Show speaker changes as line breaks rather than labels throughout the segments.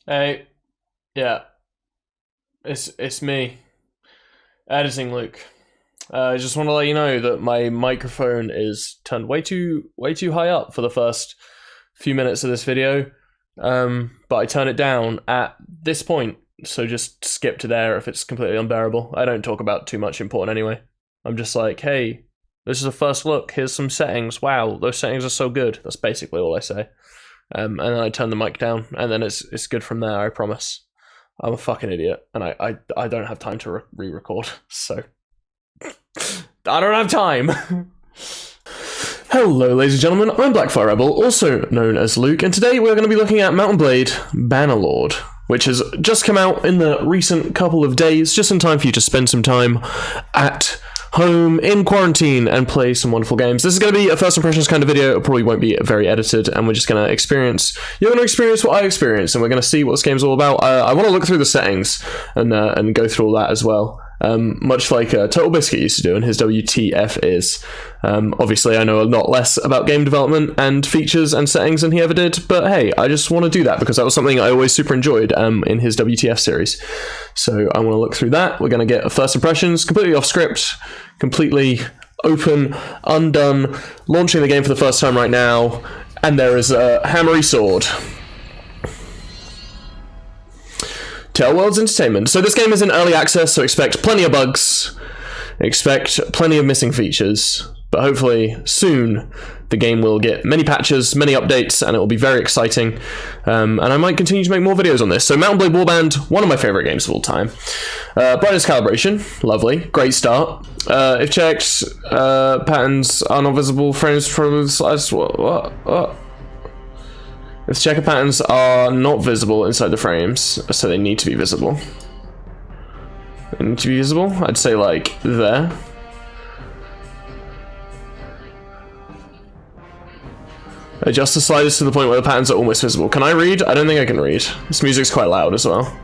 Hey, yeah, it's me, editing Luke. I just want to let you know that my microphone is turned way too high up for the first few minutes of this video, but I turn it down at this point, so just skip to there if it's completely unbearable. I don't talk about too much important anyway. I'm just like, hey, this is a first look, here's some settings, wow, those settings are so good. That's basically all I say. And then I turn the mic down, and then it's good from there, I promise. I'm a fucking idiot, and I don't have time to re-record, so... I don't have time! Hello ladies and gentlemen, I'm Blackfire Rebel, also known as Luke, and today we're going to be looking at Mount & Blade Bannerlord, which has just come out in the recent couple of days, just in time for you to spend some time at home in quarantine and play some wonderful games. This is going to be a first impressions kind of video. It probably won't be very edited, and we're just going to experience... You're going to experience what I experienced, and we're going to see what this game's all about. I want to look through the settings and go through all that as well. Much like Total Biscuit used to do in his WTF is. Obviously, I know a lot less about game development and features and settings than he ever did, but hey, I just want to do that because that was something I always super enjoyed in his WTF series. So I want to look through that. We're going to get first impressions, completely off script, completely open, undone, launching the game for the first time right now, and there is a hammery sword. Tell Worlds Entertainment. So this game is in early access, so expect plenty of bugs, expect plenty of missing features, but hopefully soon the game will get many patches, many updates, and it will be very exciting. And I might continue to make more videos on this. So Mount & Blade Warband, one of my favorite games of all time. Brightness calibration, lovely, great start. If checked, patterns are not visible, frames from what? If checker patterns are not visible inside the frames, so they need to be visible. They need to be visible? I'd say like there. Adjust the sliders to the point where the patterns are almost visible. Can I read? I don't think I can read. This music's quite loud as well.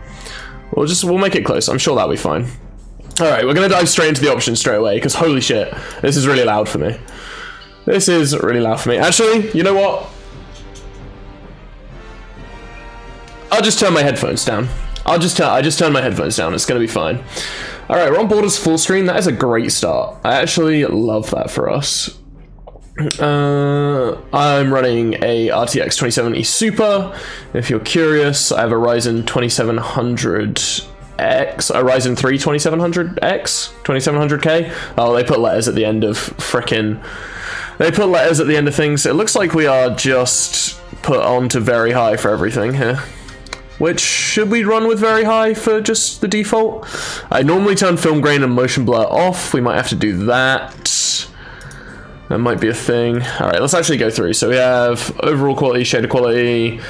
We'll make it close. I'm sure that'll be fine. Alright, we're gonna dive straight into the options straight away, because holy shit, this is really loud for me. This is really loud for me. Actually, you know what? I'll just turn my headphones down. I just turn my headphones down. It's gonna be fine. All right, we're on Borders full screen. That is a great start. I actually love that for us. I'm running a RTX 2070 Super. If you're curious, I have a Ryzen 2700X, a Ryzen 3 2700X, 2700K. Oh, they put letters at the end of frickin'. They put letters at the end of things. It looks like we are just put on to very high for everything here. Which, should we run with very high for just the default? I normally turn film grain and motion blur off. We might have to do that. That might be a thing. Alright, let's actually go through. So we have overall quality, shader quality,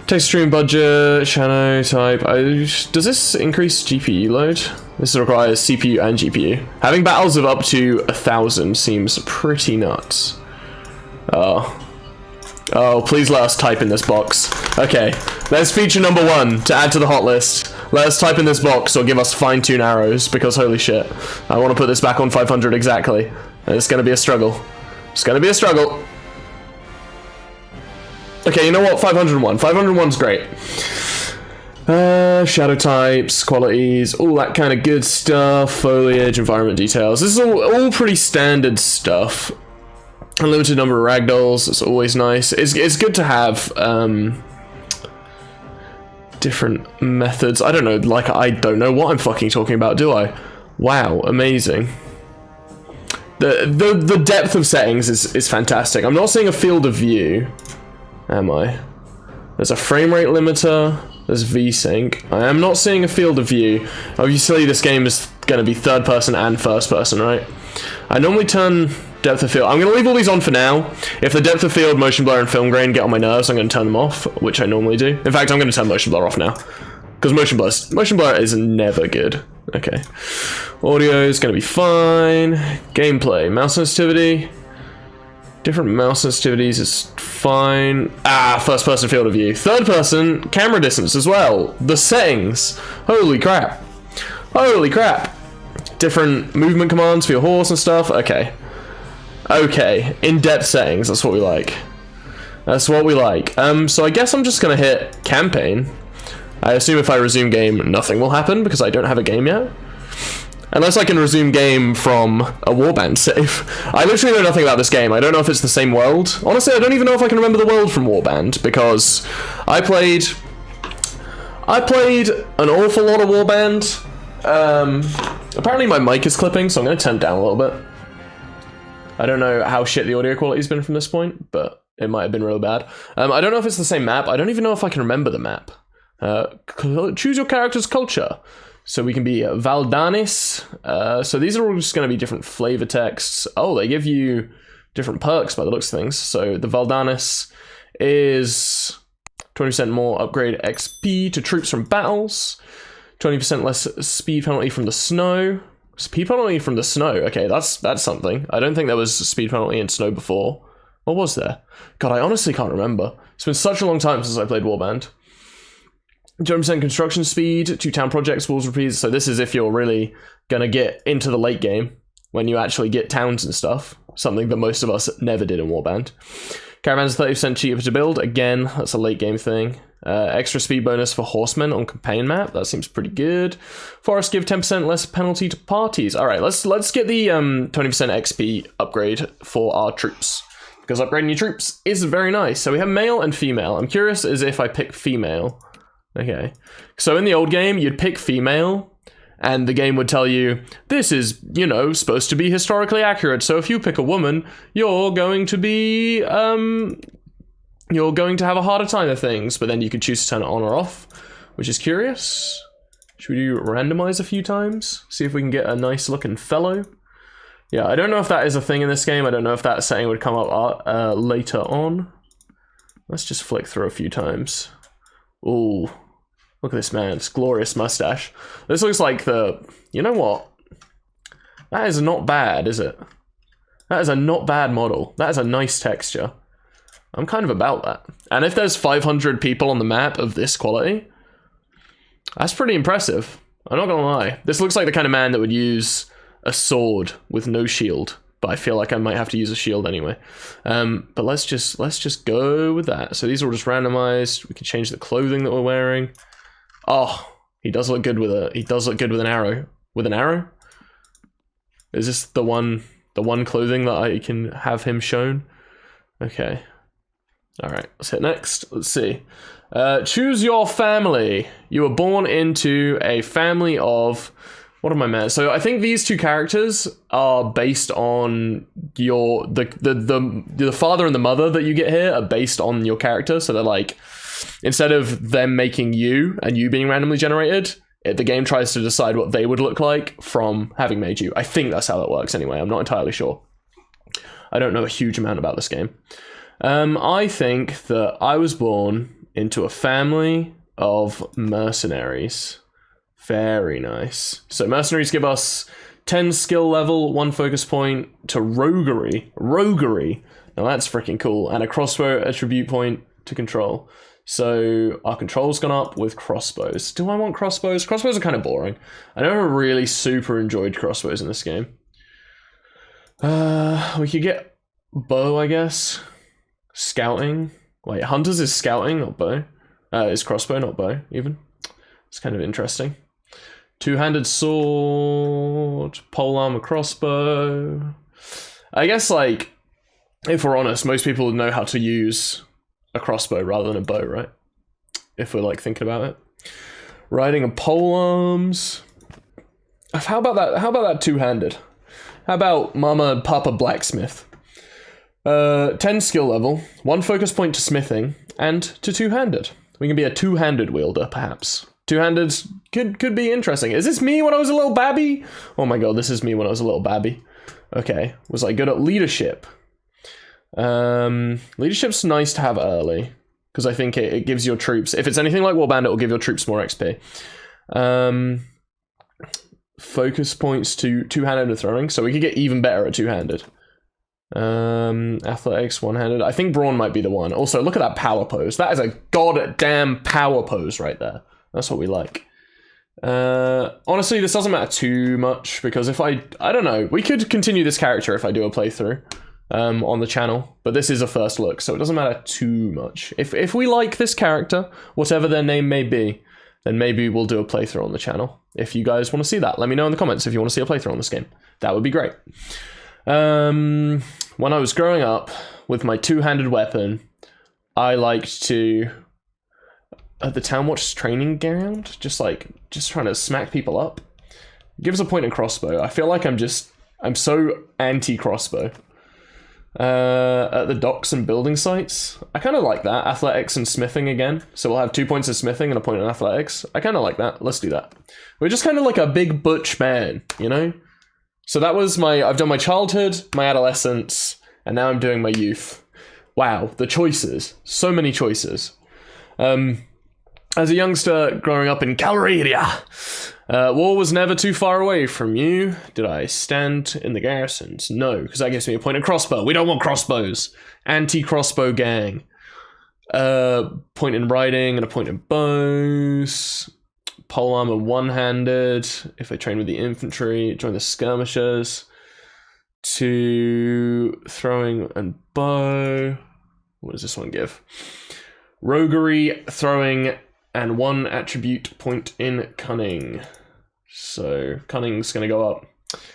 text stream budget, shadow type. Does this increase GPU load? This requires CPU and GPU. Having battles of up to 1,000 seems pretty nuts. Oh, please let us type in this box. Okay, there's feature number 1 to add to the hot list. Let us type in this box or give us fine-tune arrows, because holy shit. I want to put this back on 500 exactly. And it's going to be a struggle. It's going to be a struggle. Okay, you know what? 501. 501's great. Shadow types, qualities, all that kind of good stuff. Foliage, environment details. This is all pretty standard stuff. Unlimited number of ragdolls, it's always nice. It's good to have different methods. I don't know, like I don't know what I'm fucking talking about, do I? Wow, amazing. The depth of settings is fantastic. I'm not seeing a field of view, am I? There's a frame rate limiter, there's VSync. I am not seeing a field of view. Obviously this game is gonna be third person and first person, right? I normally turn depth of field. I'm going to leave all these on for now. If the depth of field, motion blur, and film grain get on my nerves, I'm going to turn them off, which I normally do. In fact, I'm going to turn motion blur off now, because motion blur is never good. Okay. Audio is going to be fine. Gameplay, mouse sensitivity. Different mouse sensitivities is fine. First person field of view. Third person, camera distance as well. The settings. Holy crap. Holy crap. Different movement commands for your horse and stuff. Okay. Okay, in-depth settings, that's what we like. That's what we like. So I guess I'm just gonna hit campaign. I assume if I resume game, nothing will happen because I don't have a game yet. Unless I can resume game from a Warband save. I literally know nothing about this game. I don't know if it's the same world. Honestly, I don't even know if I can remember the world from Warband, because I played an awful lot of Warband. Apparently my mic is clipping, so I'm going to turn it down a little bit. I don't know how shit the audio quality's been from this point, but it might have been real bad. I don't know if it's the same map. I don't even know if I can remember the map. Choose your character's culture. So we can be Valdanis. So these are all just going to be different flavor texts. Oh, they give you different perks by the looks of things. So the Valdanis is 20% more upgrade XP to troops from battles. 20% less speed penalty from the snow. Speed penalty from the snow. Okay, that's something. I don't think there was speed penalty in snow before. Or was there? God, I honestly can't remember. It's been such a long time since I played Warband. 20% construction speed, 2 town projects, walls repeats. So this is if you're really gonna get into the late game, when you actually get towns and stuff. Something that most of us never did in Warband. Caravans 30% cheaper to build. Again, that's a late game thing. Extra speed bonus for horsemen on campaign map. That seems pretty good. Forests give 10% less penalty to parties. All right, let's get the 20% XP upgrade for our troops, because upgrading your troops is very nice. So we have male and female. I'm curious as if I pick female. Okay, so in the old game, you'd pick female, and the game would tell you, this is, you know, supposed to be historically accurate, so if you pick a woman, you're going to be, you're going to have a harder time of things, but then you could choose to turn it on or off, which is curious. Should we do randomize a few times? See if we can get a nice looking fellow. Yeah, I don't know if that is a thing in this game. I don't know if that setting would come up later on. Let's just flick through a few times. Ooh. Look at this man, this glorious mustache. This looks like the... You know what? That is not bad, is it? That is a not bad model. That is a nice texture. I'm kind of about that. And if there's 500 people on the map of this quality, that's pretty impressive. I'm not gonna lie. This looks like the kind of man that would use a sword with no shield. But I feel like I might have to use a shield anyway. But let's just go with that. So these are all just randomized. We can change the clothing that we're wearing. Oh, he does look good with an arrow. With an arrow? Is this the one clothing that I can have him shown? Okay. Alright, let's hit next. Let's see. Choose your family. You were born into a family of... What am I meant? So I think these two characters are based on your... The father and the mother that you get here are based on your character. So they're like... Instead of them making you and you being randomly generated, the game tries to decide what they would look like from having made you. I think that's how that works anyway. I'm not entirely sure. I don't know a huge amount about this game. I think that I was born into a family of mercenaries. Very nice. So mercenaries give us 10 skill level, 1 focus point to roguery. Roguery. Now that's freaking cool. And a crossbow attribute point to control. So our control's gone up with crossbows. Do I want crossbows? Crossbows are kind of boring. I never really super enjoyed crossbows in this game. We could get bow, I guess. Scouting. Wait, hunters is scouting, not bow. Is crossbow, not bow, even. It's kind of interesting. Two-handed sword, polearm, crossbow. I guess, like, if we're honest, most people know how to use a crossbow rather than a bow, right? If we're like thinking about it. Riding a polearms. How about that? How about that two-handed? How about Mama and Papa Blacksmith? 10 skill level, 1 focus point to smithing, and to two-handed. We can be a two-handed wielder, perhaps. Two-handed could be interesting. Is this me when I was a little babby? Oh my god, this is me when I was a little babby. Okay, was I good at leadership? Leadership's nice to have early, because I think it gives your troops, if it's anything like Warband, it will give your troops more XP. Focus points to two-handed and throwing, so we could get even better at two-handed. Athletics, one-handed. I think brawn might be the one. Also, look at that power pose. That is a goddamn power pose right there. That's what we like. Honestly, this doesn't matter too much, because if I don't know, we could continue this character if I do a playthrough on the channel, but this is a first look, so it doesn't matter too much. If we like this character, whatever their name may be, then maybe we'll do a playthrough on the channel. If you guys want to see that, let me know in the comments if you want to see a playthrough on this game. That would be great. When I was growing up with my two-handed weapon, I liked to, at the Town Watch training ground, just trying to smack people up. Give us a point and crossbow. I feel like I'm so anti-crossbow. At the docks and building sites, I kind of like that. Athletics and smithing again. So we'll have 2 points in smithing and a point in athletics. I kind of like that. Let's do that. We're just kind of like a big butch man, you know? So that was I've done my childhood, my adolescence, and now I'm doing my youth. Wow, the choices. So many choices. As a youngster growing up in Calradia, war was never too far away from you. Did I stand in the garrisons? No, because that gives me a point of crossbow. We don't want crossbows. Anti-crossbow gang. Point in riding and a point in bows. Pole armor one-handed. If I train with the infantry, join the skirmishers. 2 throwing and bow. What does this one give? Roguery, throwing, and 1 attribute point in cunning. So cunning's gonna go up.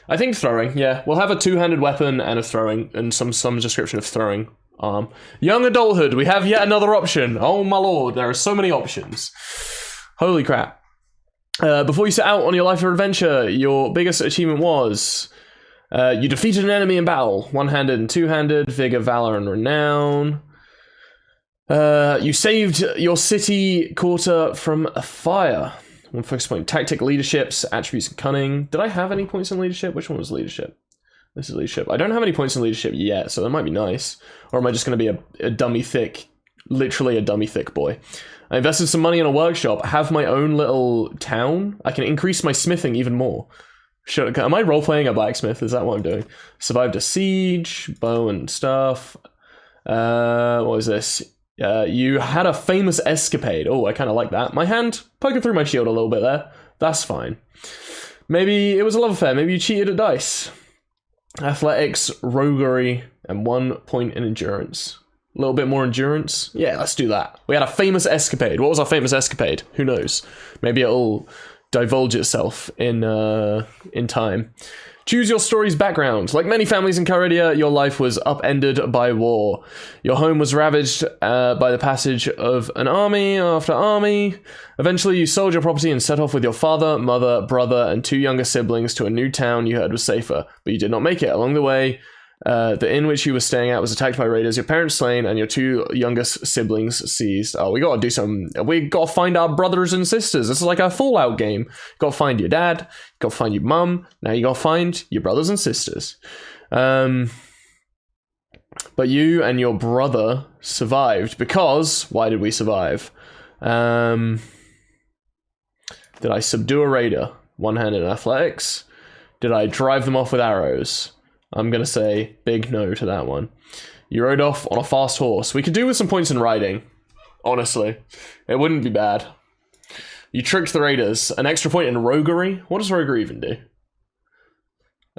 I think throwing, yeah. We'll have a two-handed weapon and a throwing, and some description of throwing arm. Young adulthood, we have yet another option. Oh my lord, there are so many options. Holy crap. Before you set out on your life of adventure, your biggest achievement was you defeated an enemy in battle, one-handed and two-handed, vigor, valor, and renown. You saved your city quarter from a fire. 1 focus point. Tactic, leaderships, attributes, and cunning. Did I have any points in leadership? Which one was leadership? This is leadership. I don't have any points in leadership yet, so that might be nice. Or am I just going to be a dummy thick, literally a dummy thick boy? I invested some money in a workshop, have my own little town. I can increase my smithing even more. Am I role-playing a blacksmith? Is that what I'm doing? Survived a siege, bow and stuff. What was this? You had a famous escapade. Oh, I kind of like that. My hand poking through my shield a little bit there. That's fine. Maybe it was a love affair. Maybe you cheated at dice. Athletics, roguery, and 1 point in endurance. A little bit more endurance. Yeah, let's do that. We had a famous escapade. What was our famous escapade? Who knows? Maybe it'll divulge itself in time. Choose your story's background. Like many families in Carodia, your life was upended by war. Your home was ravaged by the passage of an army after army. Eventually, you sold your property and set off with your father, mother, brother, and 2 younger siblings to a new town you heard was safer, but you did not make it. Along the way, the inn which you were staying at was attacked by raiders, your parents slain, and your 2 youngest siblings seized. Oh, we gotta do some... We gotta find our brothers and sisters. This is like a Fallout game. You gotta find your dad, you gotta find your mum, now you gotta find your brothers and sisters. But you and your brother survived, because... Why did we survive? Did I subdue a raider? One-handed athletics? Did I drive them off with arrows? I'm going to say big no to that one. You rode off on a fast horse. We could do with some points in riding. Honestly. It wouldn't be bad. You tricked the raiders. An extra point in roguery? What does roguery even do?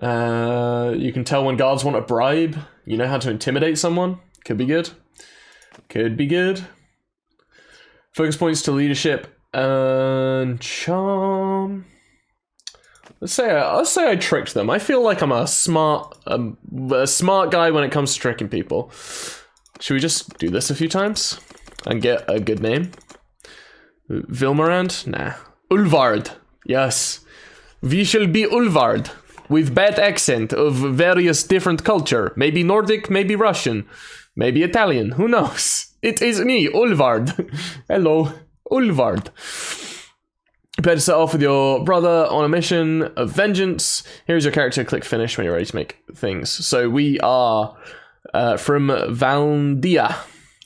You can tell when guards want a bribe. You know how to intimidate someone. Could be good. Could be good. Focus points to leadership and charm. Let's say I tricked them. I feel like I'm a smart guy when it comes to tricking people. Should we just do this a few times and get a good name? Vilmarand? Nah. Ulvard. Yes. We shall be Ulvard. With bad accent of various different culture. Maybe Nordic, maybe Russian, maybe Italian. Who knows? It is me, Ulvard. Hello, Ulvard. Prepare to set off with your brother on a mission of vengeance. Here's your character. Click finish when you're ready to make things. So we are from Valdia.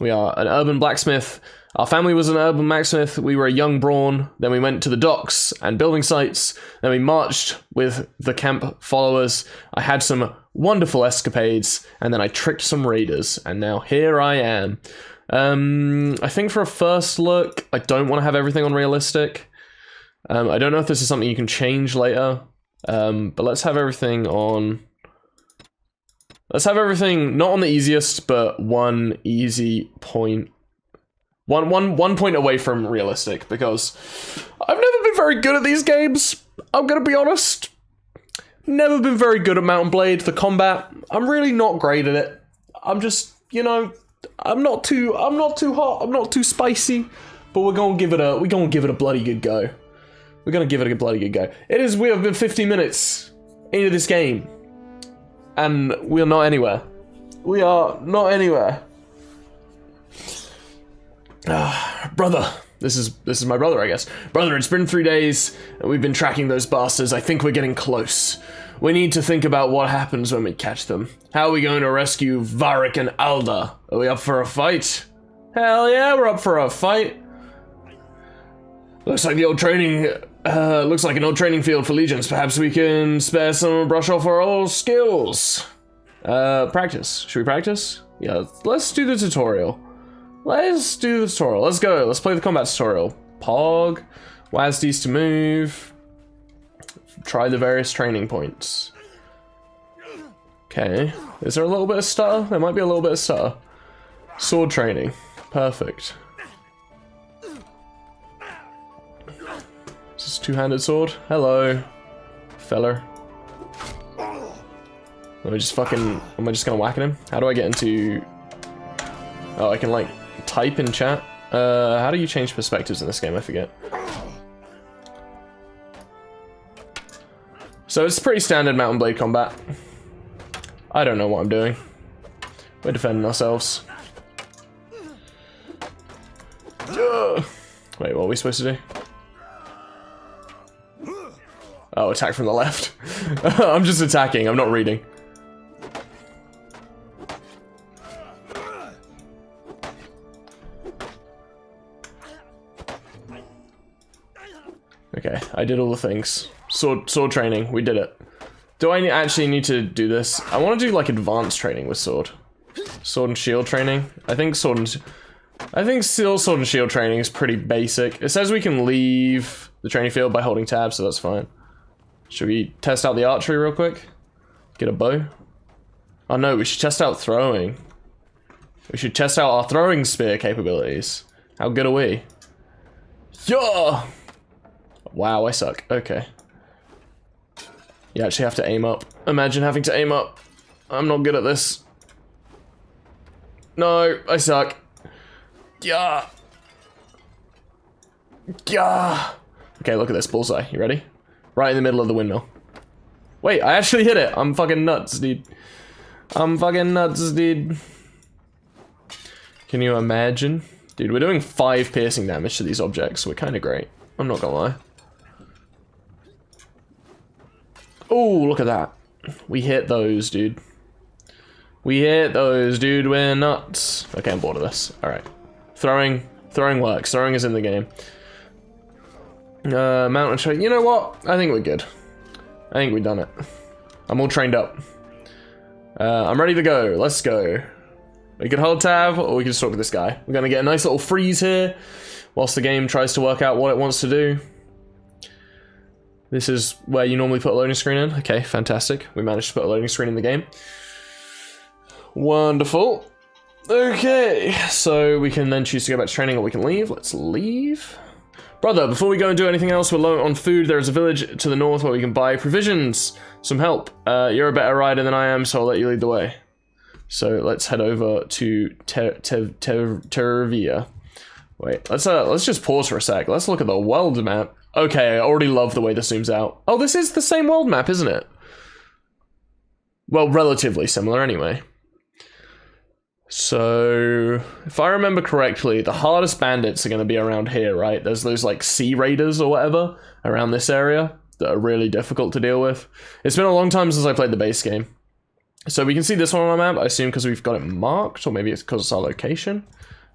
We are an urban blacksmith. Our family was an urban blacksmith. We were a young brawn. Then we went to the docks and building sites. Then we marched with the camp followers. I had some wonderful escapades. And then I tricked some raiders. And now here I am. I think for a first look, I don't want to have everything on realistic. I don't know if this is something you can change later, but let's have everything on... Let's have everything not on the easiest, but one easy point. One point away from realistic, because I've never been very good at these games. I'm gonna be honest. Never been very good at Mount & Blade. The combat, I'm really not great at it. I'm just, you know, I'm not too hot. I'm not too spicy. But we're gonna give it a bloody good go. We're gonna give it a bloody good go. We have been 50 minutes into this game, and we are not anywhere. We are not anywhere. Brother. This is my brother, I guess. Brother, it's been 3 days, and we've been tracking those bastards. I think we're getting close. We need to think about what happens when we catch them. How are we going to rescue Varric and Alda? Are we up for a fight? Hell yeah, we're up for a fight. Looks like an old training field for legions. Perhaps we can spare some and brush off our old skills. Practice. Should we practice? Yeah, let's do the tutorial. Let's do the tutorial. Let's go. Let's play the combat tutorial. Pog. WASDs to move. Try the various training points. Okay. Is there a little bit of stutter? There might be a little bit of stutter. Sword training. Perfect. Is this a two-handed sword? Hello, feller. Am I just gonna whack at him? How do I get into... Oh, I can like type in chat. How do you change perspectives in this game? I forget. So it's pretty standard Mount & Blade combat. I don't know what I'm doing. We're defending ourselves. Wait, what are we supposed to do? Oh, attack from the left. I'm just attacking, I'm not reading. Okay, I did all the things. Sword training, we did it. Do I actually need to do this? I want to do like advanced training with sword. Sword and shield training. I think sword and shield training is pretty basic. It says we can leave the training field by holding tab, so that's fine. Should we test out the archery real quick? Get a bow? Oh no, we should test out throwing. We should test out our throwing spear capabilities. How good are we? Yeah! Wow, I suck. Okay. You actually have to aim up. Imagine having to aim up. I'm not good at this. No, I suck. Yeah. Yeah. Okay, look at this bullseye. You ready? Right in the middle of the windmill. Wait, I actually hit it. I'm fucking nuts, dude. I'm fucking nuts, dude. Can you imagine? Dude, we're doing 5 piercing damage to these objects. We're kind of great. I'm not gonna lie. Oh, look at that. We hit those, dude. We hit those, dude. We're nuts. Okay, I'm bored of this. Alright. Throwing works. Throwing is in the game. Mountain train. You know what? I think we're good. I think we've done it. I'm all trained up. I'm ready to go. Let's go. We can hold tab, or we can just talk to this guy. We're gonna get a nice little freeze here, whilst the game tries to work out what it wants to do. This is where you normally put a loading screen in. Okay, fantastic. We managed to put a loading screen in the game. Wonderful. Okay, so we can then choose to go back to training, or we can leave. Let's leave. Brother, before we go and do anything else, we're low on food. There is a village to the north where we can buy provisions. Some help. You're a better rider than I am, so I'll let you lead the way. So let's head over to Tervia. Wait, let's just pause for a sec. Let's look at the world map. Okay, I already love the way this zooms out. Oh, this is the same world map, isn't it? Well, relatively similar anyway. So, if I remember correctly, the hardest bandits are going to be around here, right? There's those, like, sea raiders or whatever around this area that are really difficult to deal with. It's been a long time since I played the base game. So we can see this one on our map, I assume because we've got it marked, or maybe it's because it's our location.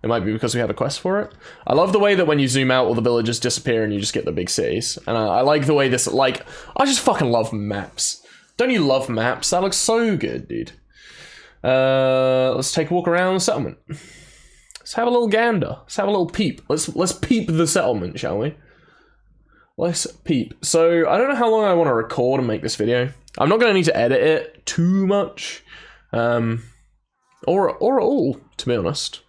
It might be because we have a quest for it. I love the way that when you zoom out, all the villages disappear and you just get the big cities. And I like the way this, like, I just fucking love maps. Don't you love maps? That looks so good, dude. Let's take a walk around the settlement. Let's have a little gander. Let's have a little peep. Let's peep the settlement, shall we? Let's peep. So, I don't know how long I want to record and make this video. I'm not going to need to edit it too much. Or at all, to be honest.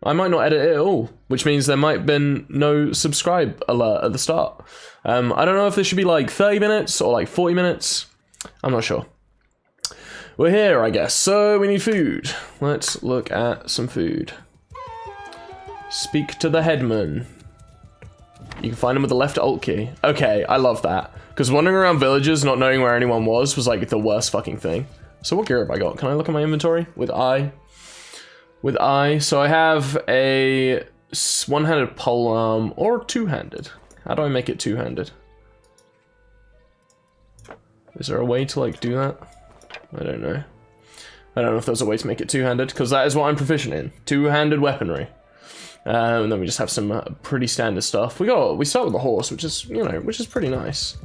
I might not edit it at all, which means there might have been no subscribe alert at the start. I don't know if this should be like 30 minutes or like 40 minutes. I'm not sure. We're here, I guess, so we need food. Let's look at some food. Speak to the headman. You can find him with the left alt key. Okay, I love that. Because wandering around villages not knowing where anyone was like the worst fucking thing. So what gear have I got? Can I look at my inventory? With I. So I have a one-handed polearm or two-handed. How do I make it two-handed? Is there a way to like do that? I don't know. I don't know if there's a way to make it two-handed, because that is what I'm proficient in. Two-handed weaponry. And then we just have some pretty standard stuff. We start with the horse, which is, you know, which is pretty nice.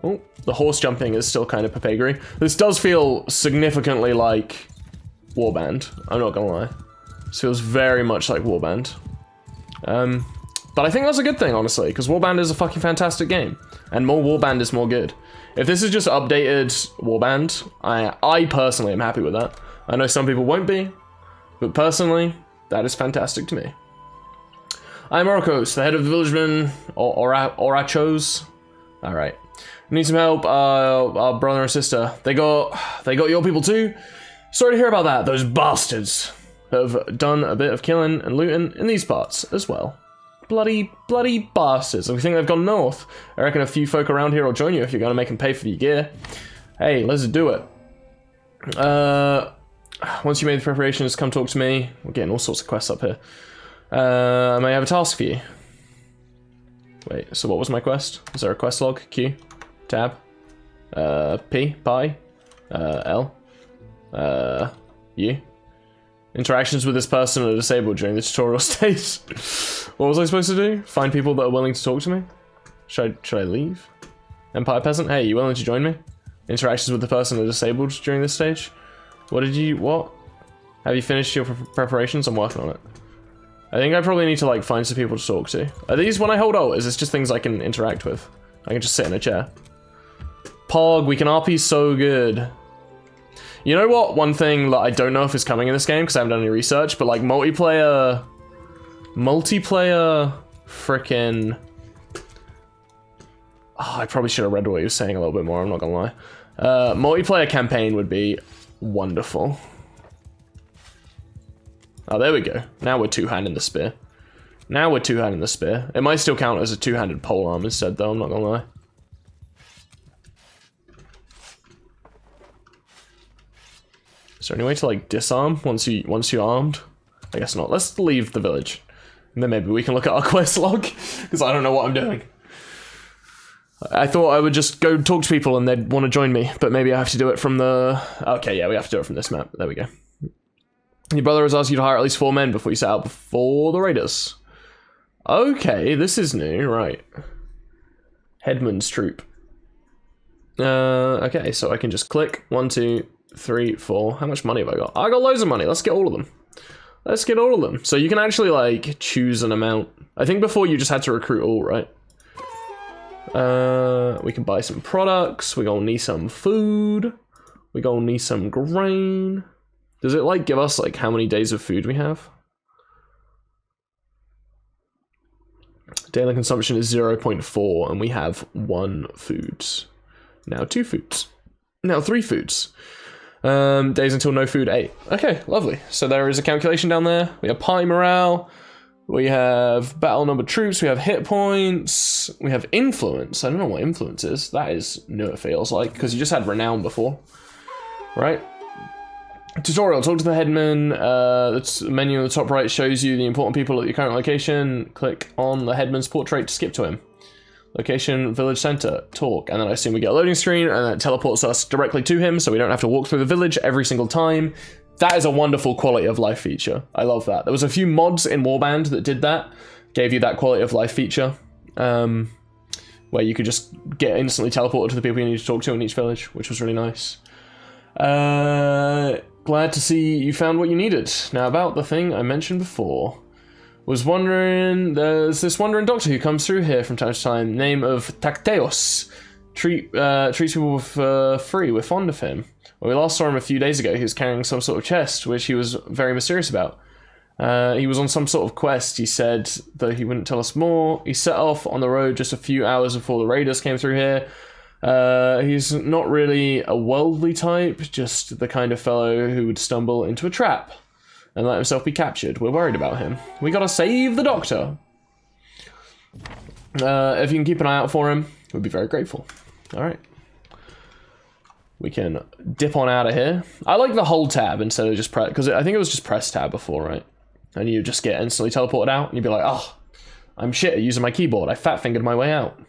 Oh, the horse jumping is still kind of papeggery. This does feel significantly like Warband, I'm not gonna lie. This feels very much like Warband. But I think that's a good thing, honestly, because Warband is a fucking fantastic game. And more Warband is more good. If this is just updated Warband, I personally am happy with that. I know some people won't be, but personally, that is fantastic to me. I'm Oracos, the head of the villagemen, Orachos. Alright. Need some help, our brother and sister. They got your people too? Sorry to hear about that. Those bastards have done a bit of killing and looting in these parts as well. Bloody bastards. We think they've gone north. I reckon a few folk around here will join you if you're going to make them pay for your gear. Hey, let's do it. Once you made the preparations, come talk to me. We're getting all sorts of quests up here. I may have a task for you. Wait, so what was my quest? Is there a quest log? Q? Tab? P? Pi? L? U? Interactions with this person are disabled during the tutorial stage. What was I supposed to do? Find people that are willing to talk to me? Should I leave? Empire Peasant? Hey, you willing to join me? Interactions with the person are disabled during this stage? What? Have you finished your preparations? I'm working on it. I think I probably need to like find some people to talk to. Are these when I hold alt? Is this just things I can interact with? I can just sit in a chair. Pog, we can RP so good. You know what? One thing that I don't know if is coming in this game because I haven't done any research, but like multiplayer, frickin'. Oh, I probably should have read what he was saying a little bit more. I'm not gonna lie. Multiplayer campaign would be wonderful. Oh, there we go. Now we're two-handing the spear. It might still count as a two-handed polearm instead, though. I'm not gonna lie. Is there any way to like disarm once you're armed? I guess not. Let's leave the village, and then maybe we can look at our quest log because I don't know what I'm doing. I thought I would just go talk to people and they'd want to join me, but maybe I have to do it from the. Okay, yeah, we have to do it from this map. There we go. Your brother has asked you to hire at least 4 men before you set out before the raiders. Okay, this is new, right? Headman's troop. Okay, so I can just click 1, 2, 3, 4. How much money have I got? I got loads of money. Let's get all of them. So you can actually like choose an amount. I think before you just had to recruit all, right? We can buy some products. We're gonna need some food. We're gonna need some grain. Does it like give us like how many days of food we have? Daily consumption is 0.4 and we have 1 food. Now 2 foods. Now 3 foods. Days until no food 8. Okay, lovely. So there is a calculation down there. We have party morale. We have battle number troops. We have hit points. We have influence. I don't know what influence is. That is new, it feels like, because you just had renown before. Right? Tutorial, talk to the headman. The menu on the top right shows you the important people at your current location. Click on the headman's portrait to skip to him. Location, village center, talk, and then I assume we get a loading screen and that teleports us directly to him so we don't have to walk through the village every single time. That is a wonderful quality of life feature. I love that. There was a few mods in Warband that did that, gave you that quality of life feature, where you could just get instantly teleported to the people you need to talk to in each village, which was really nice. Glad to see you found what you needed. Now about the thing I mentioned before. Was wondering, there's this wandering doctor who comes through here from time to time, name of Takteos. Treats people with, free, we're fond of him. When we last saw him a few days ago, he was carrying some sort of chest, which he was very mysterious about. He was on some sort of quest. He said that he wouldn't tell us more. He set off on the road just a few hours before the raiders came through here. He's not really a worldly type, just the kind of fellow who would stumble into a trap and let himself be captured. We're worried about him. We gotta save the doctor. If you can keep an eye out for him, we'd be very grateful. Alright. We can dip on out of here. I like the hold tab instead of just press, because I think it was just press tab before, right? And you just get instantly teleported out, and you'd be like, oh, I'm shit at using my keyboard. I fat-fingered my way out.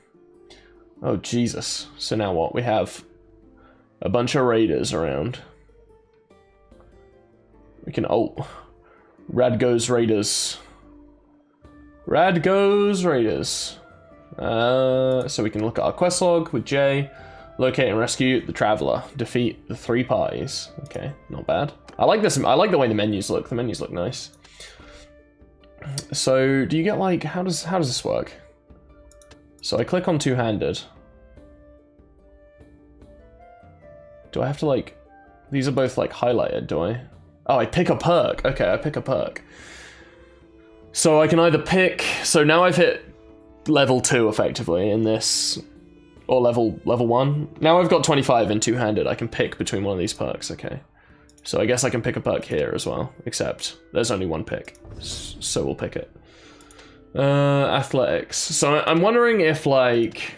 Oh, Jesus. So now what? We have a bunch of raiders around. We can, oh, Rad goes raiders. Rad goes raiders. So we can look at our quest log with J. Locate and rescue the traveler. Defeat the 3 parties. Okay, not bad. I like this. I like the way the menus look. The menus look nice. So, do you get like, how does this work? So I click on two-handed. Do I have to like, these are both like highlighted, do I? Oh, I pick a perk. Okay, I pick a perk. So I can either pick, so now I've hit level 2 effectively in this, or level 1. Now I've got 25 in two-handed. I can pick between one of these perks, okay. So I guess I can pick a perk here as well, except there's only one pick, so we'll pick it. Athletics. So I'm wondering if like,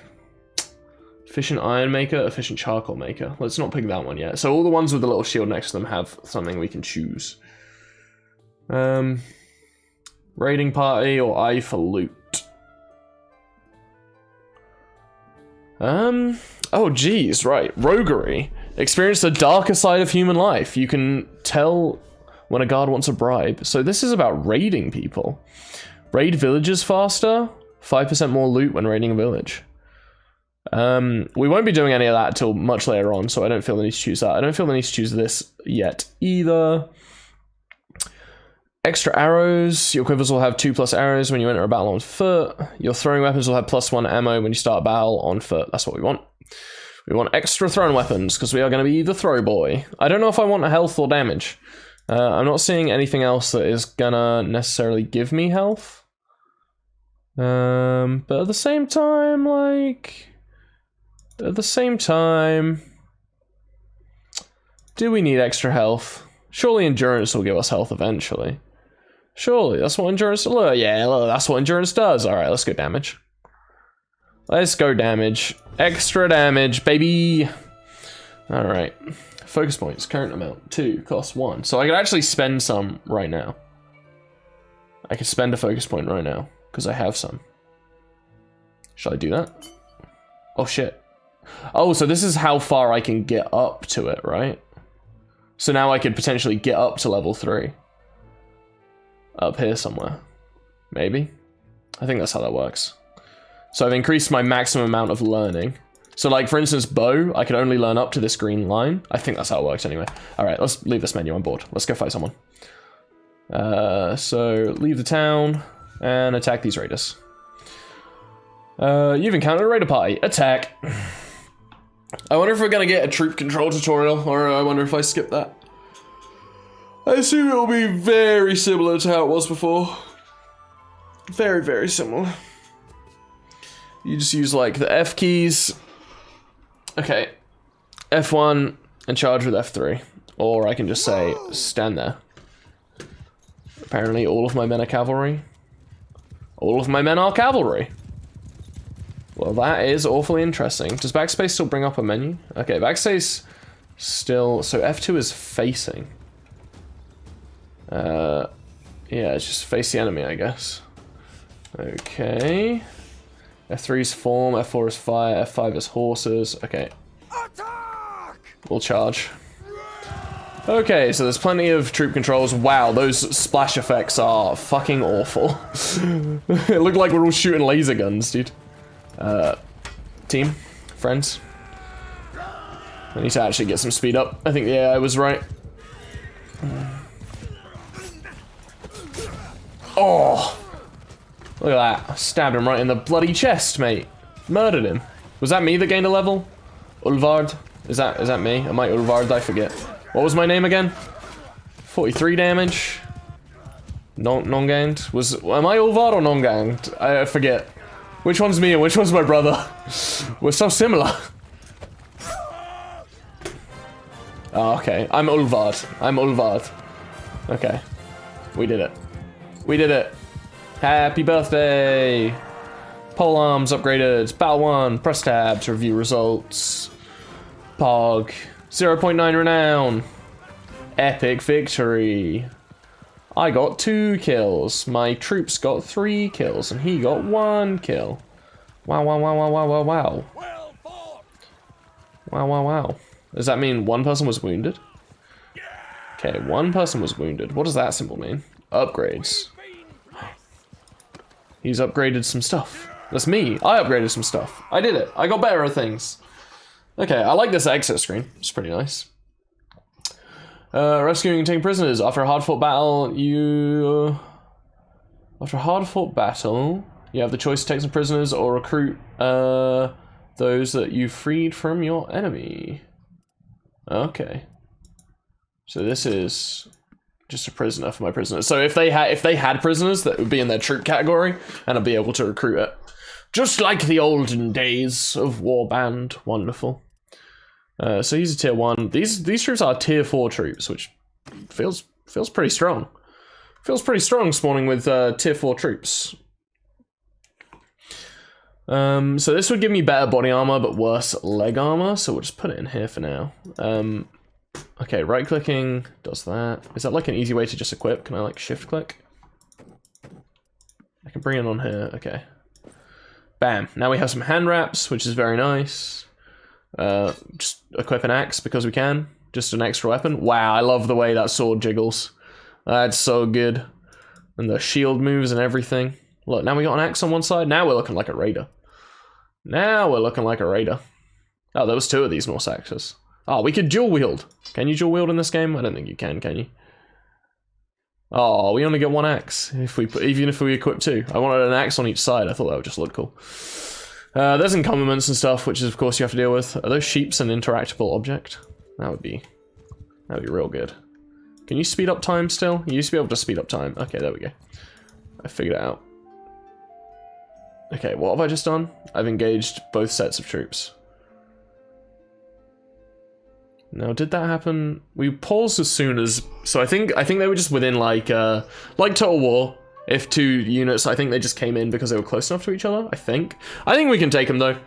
efficient iron maker, efficient charcoal maker. Let's not pick that one yet. So all the ones with the little shield next to them have something we can choose. Raiding party or I for loot. Oh geez, right. Roguery. Experience the darker side of human life. You can tell when a guard wants a bribe. So this is about raiding people. Raid villages faster. 5% more loot when raiding a village. We won't be doing any of that until much later on, so I don't feel the need to choose that. I don't feel the need to choose this yet either. Extra arrows. Your quivers will have 2+ arrows when you enter a battle on foot. Your throwing weapons will have +1 ammo when you start a battle on foot. That's what we want. We want extra thrown weapons, because we are going to be the throw boy. I don't know if I want health or damage. I'm not seeing anything else that is gonna necessarily give me health. But at the same time, like... At the same time... Do we need extra health? Surely endurance will give us health eventually. Surely, that's what endurance... Look, yeah, look, that's what endurance does. Alright, let's go damage. Let's go damage. Extra damage, baby! Alright. Focus points, current amount, 2, cost 1. So I could actually spend some right now. I could spend a focus point right now, because I have some. Should I do that? Oh shit. Oh, so this is how far I can get up to it, right? So now I could potentially get up to level 3. Up here somewhere. Maybe? I think that's how that works. So I've increased my maximum amount of learning. So like, for instance, bow, I could only learn up to this green line. I think that's how it works anyway. All right, let's leave this menu on board. Let's go fight someone. So leave the town and attack these raiders. You've encountered a raider party. Attack. I wonder if we're gonna get a troop control tutorial, or I wonder if I skip that. I assume it will be very similar to how it was before. Very, very similar. You just use like the F keys. Okay, F1 and charge with F3. Or I can just say, stand there. Apparently all of my men are cavalry. All of my men are cavalry. Well, that is awfully interesting. Does backspace still bring up a menu? Okay, backspace still... So F2 is facing. Yeah, it's just face the enemy, I guess. Okay. F3 is form, F4 is fire, F5 is horses. Okay. Attack! We'll charge. Okay, so there's plenty of troop controls. Wow, those splash effects are fucking awful. It looked like we're all shooting laser guns, dude. Team, friends. I need to actually get some speed up. I think the AI was right. Oh! Look at that. Stabbed him right in the bloody chest, mate. Murdered him. Was that me that gained a level? Ulvard? Is that me? Am I Ulvard? I forget. What was my name again? 43 damage. Non-ganged? Am I Ulvard or non-ganged? I forget. Which one's me and which one's my brother? We're so similar. Oh, okay. I'm Ulvard. I'm Ulvard. Okay. We did it. We did it. Happy birthday! Pole arms upgraded. Battle 1. Press tab to review results. Pog. 0.9 renown. Epic victory. I got 2 kills. My troops got 3 kills, and he got 1 kill. Wow, wow, wow, wow, wow, wow, wow. Wow, wow, wow. Does that mean one person was wounded? Okay, one person was wounded. What does that symbol mean? Upgrades. He's upgraded some stuff. That's me. I upgraded some stuff. I did it. I got better at things. Okay, I like this exit screen. It's pretty nice. Rescuing and taking prisoners. After a hard-fought battle, you have the choice to take some prisoners or recruit those that you freed from your enemy. Okay. So this is just a prisoner for my prisoners. So if they had prisoners, that would be in their troop category, and I'd be able to recruit it. Just like the olden days of Warband. Wonderful. So he's a tier 1. These troops are tier 4 troops, which feels pretty strong. Feels pretty strong spawning with tier 4 troops. So this would give me better body armor, but worse leg armor, so we'll just put it in here for now. Okay, right-clicking does that. Is that like an easy way to just equip? Can I like shift-click? I can bring it on here, okay. Bam, now we have some hand wraps, which is very nice. Just equip an axe because we can. Just an extra weapon. Wow, I love the way that sword jiggles. That's so good. And the shield moves and everything. Look, now we got an axe on one side. Now we're looking like a raider. Now we're looking like a raider. Oh, there was 2 of these Norse axes. Oh, we could dual wield. Can you dual wield in this game? I don't think you can you? Oh, we only get 1 axe even if we equip 2. I wanted an axe on each side. I thought that would just look cool. There's encumberments and stuff, which is of course you have to deal with. Are those sheeps an interactable object? That would be real good. Can you speed up time still? You used to be able to speed up time. Okay, there we go. I figured it out. Okay, what have I just done? I've engaged both sets of troops. Now, did that happen? We paused as soon as... So I think they were just within like Total War. If 2 units, I think they just came in because they were close enough to each other, I think. I think we can take them though.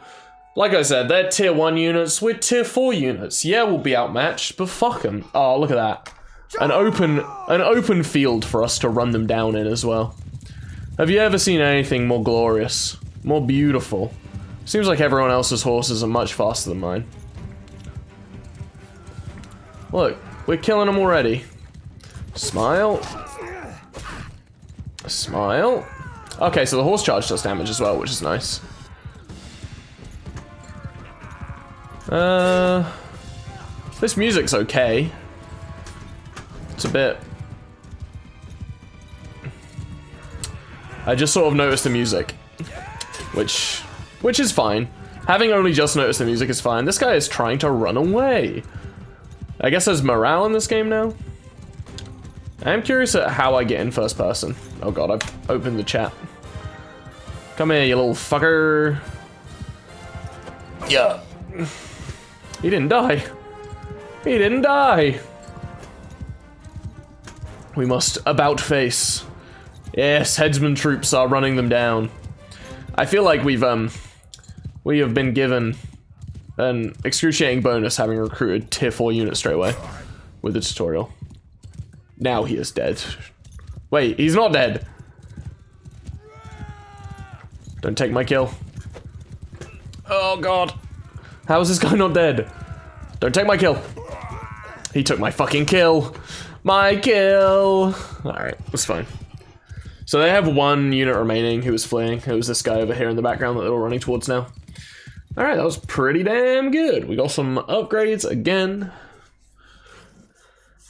Like I said, they're tier 1 units, we're tier 4 units. Yeah, we'll be outmatched, but fuck them. Oh, look at that. An open field for us to run them down in as well. Have you ever seen anything more glorious? More beautiful? Seems like everyone else's horses are much faster than mine. Look, we're killing them already. Smile. Smile. Okay, so the horse charge does damage as well, which is nice. This music's okay. It's a bit... I just sort of noticed the music, which is fine. Having only just noticed the music is fine. This guy is trying to run away. I guess there's morale in this game now. I'm curious at how I get in first person. Oh god, I've opened the chat. Come here, you little fucker. Yeah. He didn't die. He didn't die. We must about face. Yes, headsman troops are running them down. I feel like we have been given an excruciating bonus having recruited tier 4 units straight away with the tutorial. Now he is dead. Wait, he's not dead. Don't take my kill. Oh god. How is this guy not dead? Don't take my kill. He took my fucking kill. My kill. Alright, that's fine. So they have 1 unit remaining who is fleeing. It was this guy over here in the background that they were running towards now. Alright, that was pretty damn good. We got some upgrades again.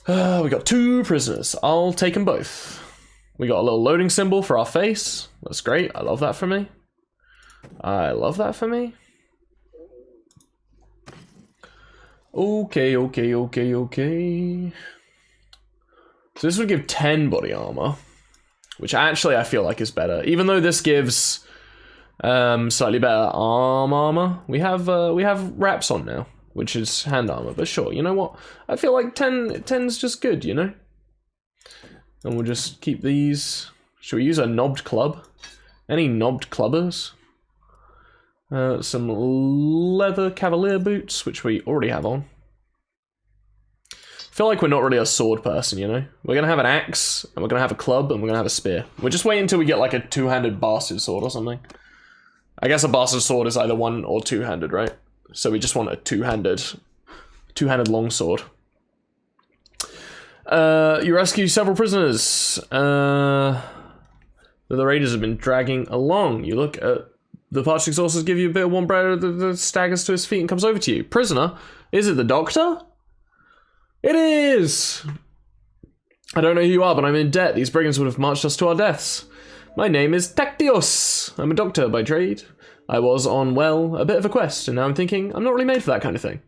We got 2 prisoners. I'll take them both. We got a little loading symbol for our face. That's great. I love that for me. I love that for me. Okay, okay, okay, okay. So this would give 10 body armor. which actually I feel like is better. Even though this gives slightly better armor, we have wraps on now, which is hand armor. But sure, you know what? I feel like 10's just good, you know? And we'll just keep these. Should we use a knobbed club? Any knobbed clubbers? Some leather cavalier boots, which we already have on. I feel like we're not really a sword person, you know? We're gonna have an axe, and we're gonna have a club, and we're gonna have a spear. We'll just wait until we get like a two-handed bastard sword or something. I guess a bastard sword is either one or two-handed, right? So we just want a two-handed longsword. You rescue several prisoners. The raiders have been dragging along. You look at the parched exhausters, give you a bit of warm bread, the staggers to his feet and comes over to you. Prisoner? Is it the doctor? It is! I don't know who you are, but I'm in debt. These brigands would have marched us to our deaths. My name is Tactios. I'm a doctor by trade. I was on, well, a bit of a quest, and now I'm thinking I'm not really made for that kind of thing.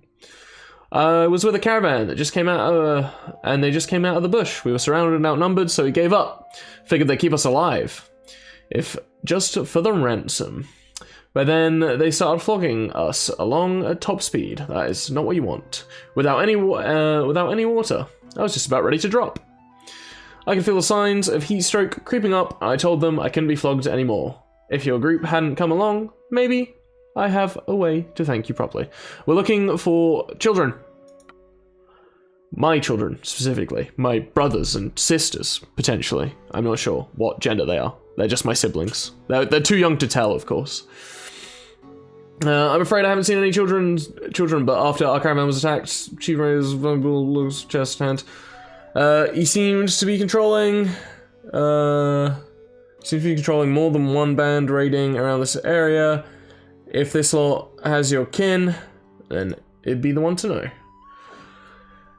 I was with a caravan that just came out, and they just came out of the bush. We were surrounded and outnumbered, so we gave up. Figured they'd keep us alive, if just for the ransom. But then they started flogging us along at top speed. That is not what you want. Without any water. I was just about ready to drop. I could feel the signs of heat stroke creeping up, and I told them I couldn't be flogged anymore. If your group hadn't come along, maybe I have a way to thank you properly. We're looking for children. My children, specifically. My brothers and sisters, potentially. I'm not sure what gender they are. They're just my siblings. They're too young to tell, of course. I'm afraid I haven't seen any children, but after our caravan was attacked, Chief Raiders vulnerable, lose chest, hand. He seems to be controlling more than one band raiding around this area. If this lot has your kin, then it'd be the one to know.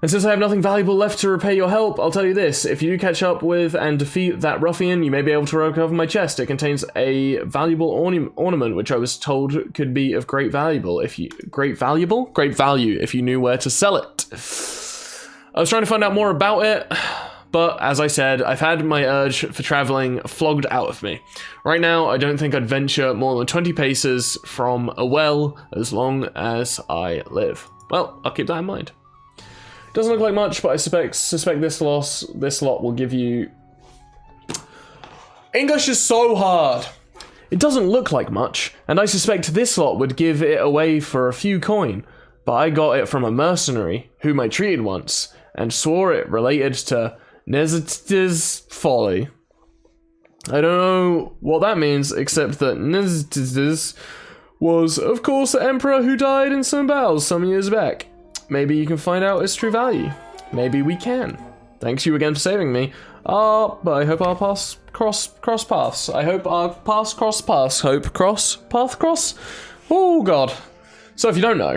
And since I have nothing valuable left to repay your help, I'll tell you this. If you do catch up with and defeat that ruffian, you may be able to recover my chest. It contains a valuable ornament, which I was told could be of great value if you knew where to sell it. I was trying to find out more about it, but as I said, I've had my urge for traveling flogged out of me. Right now, I don't think I'd venture more than 20 paces from a well as long as I live. Well, I'll keep that in mind. Doesn't look like much, but I suspect this lot will give you... English is so hard! It doesn't look like much, and I suspect this lot would give it away for a few coin, but I got it from a mercenary whom I treated once, and swore it related to Nezti's folly. I don't know what that means, except that Nezti's was, of course, the emperor who died in some battles some years back. Maybe you can find out its true value. Maybe we can. Thanks you again for saving me. But I hope our paths cross paths. I hope our paths cross paths. Hope cross? Oh god. So if you don't know,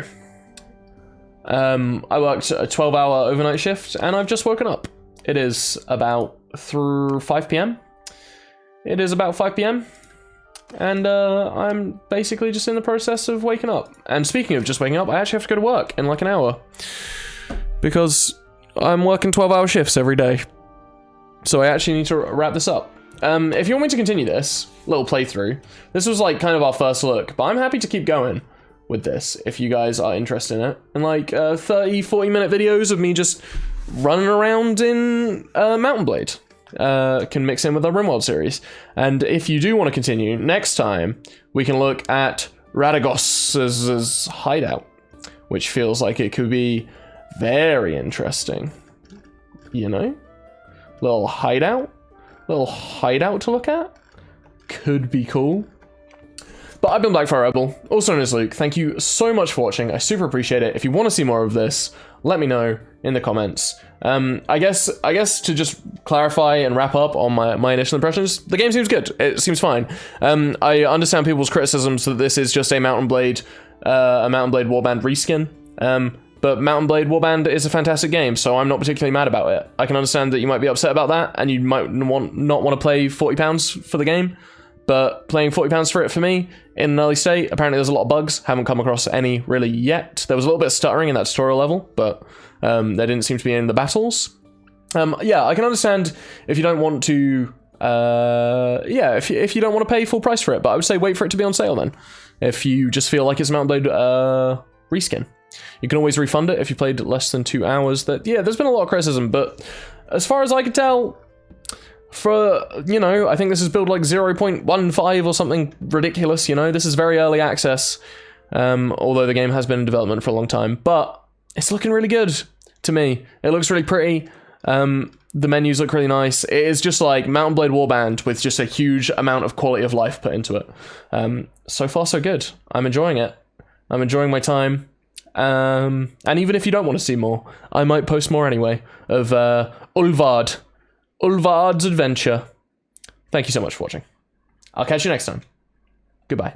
I worked a 12-hour overnight shift and I've just woken up. It is about 5 p.m. It is about 5 p.m. And I'm basically just in the process of waking up. And speaking of just waking up, I actually have to go to work in like an hour. Because I'm working 12-hour shifts every day. So I actually need to wrap this up. If you want me to continue this little playthrough, this was like kind of our first look, but I'm happy to keep going with this if you guys are interested in it. And like 30, 40-minute videos of me just running around in Mountain Blade. Can mix in with our RimWorld series. And if you do want to continue, next time we can look at Radagos's hideout, which feels like it could be very interesting. You know? Little hideout to look at? Could be cool. But I've been Blackfire Rebel, also known as Luke. Thank you so much for watching. I super appreciate it. If you want to see more of this, let me know in the comments. I guess to just clarify and wrap up on my initial impressions, the game seems good. It seems fine. I understand people's criticisms that this is just a Mountain Blade Warband reskin. But Mountain Blade Warband is a fantastic game, so I'm not particularly mad about it. I can understand that you might be upset about that, and you might not want to play £40 for the game. But playing £40 for it for me, in an early state, apparently there's a lot of bugs. Haven't come across any really yet. There was a little bit of stuttering in that tutorial level, but there didn't seem to be in the battles. Yeah, I can understand if you don't want to yeah, if you don't want to pay full price for it, but I would say wait for it to be on sale then. If you just feel like it's a Mount & Blade reskin. You can always refund it if you played less than 2 hours. Yeah, there's been a lot of criticism, but as far as I can tell, for, you know, I think this is build like 0.15 or something ridiculous, you know? This is very early access, although the game has been in development for a long time, but it's looking really good to me. It looks really pretty. The menus look really nice. It is just like Mount & Blade Warband with just a huge amount of quality of life put into it. So far, so good. I'm enjoying it. I'm enjoying my time. And even if you don't want to see more, I might post more anyway of Ulvard's adventure. Thank you so much for watching. I'll catch you next time. Goodbye.